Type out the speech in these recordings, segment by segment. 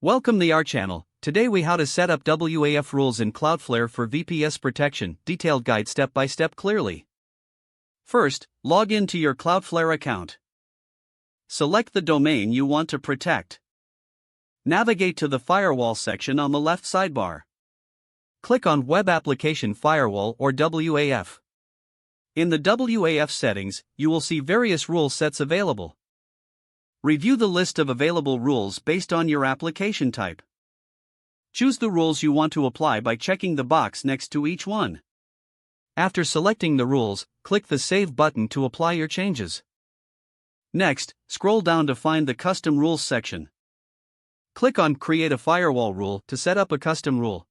Welcome to our channel. Today we how to set up WAF rules in Cloudflare for VPS protection, detailed guide step by step clearly. First, log in to your Cloudflare account. Select the domain you want to protect. Navigate to the firewall section on the left sidebar. Click on Web Application Firewall or WAF. In the WAF settings, you will see various rule sets available. Review the list of available rules based on your application type. Choose the rules you want to apply by checking the box next to each one. After selecting the rules, click the Save button to apply your changes. Next, scroll down to find the Custom Rules section. Click on Create a Firewall Rule to set up a custom rule.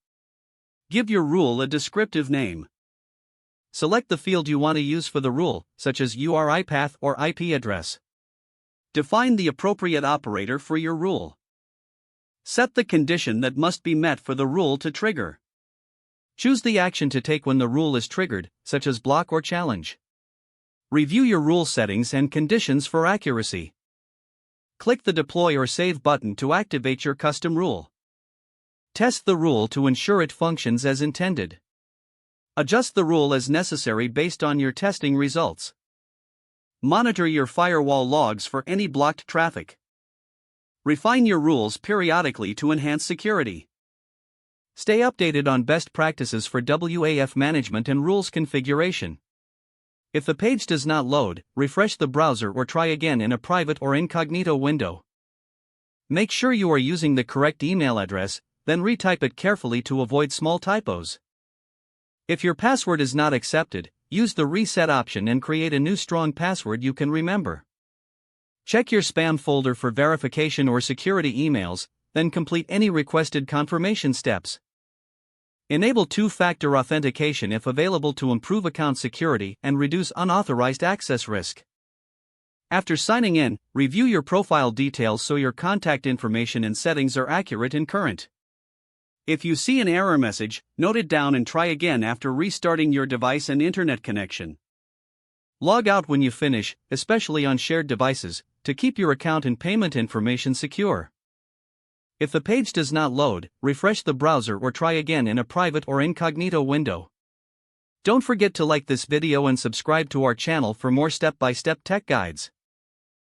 Give your rule a descriptive name. Select the field you want to use for the rule, such as URI path or IP address. Define the appropriate operator for your rule. Set the condition that must be met for the rule to trigger. Choose the action to take when the rule is triggered, such as block or challenge. Review your rule settings and conditions for accuracy. Click the Deploy or Save button to activate your custom rule. Test the rule to ensure it functions as intended. Adjust the rule as necessary based on your testing results. Monitor your firewall logs for any blocked traffic. Refine your rules periodically to enhance security. Stay updated on best practices for WAF management and rules configuration. If the page does not load, refresh the browser or try again in a private or incognito window. Make sure you are using the correct email address, then retype it carefully to avoid small typos. If your password is not accepted, use the reset option and create a new strong password you can remember. Check your spam folder for verification or security emails, then complete any requested confirmation steps. Enable two-factor authentication if available to improve account security and reduce unauthorized access risk. After signing in, review your profile details so your contact information and settings are accurate and current. If you see an error message, note it down and try again after restarting your device and internet connection. Log out when you finish, especially on shared devices, to keep your account and payment information secure. If the page does not load, refresh the browser or try again in a private or incognito window. Don't forget to like this video and subscribe to our channel for more step-by-step tech guides.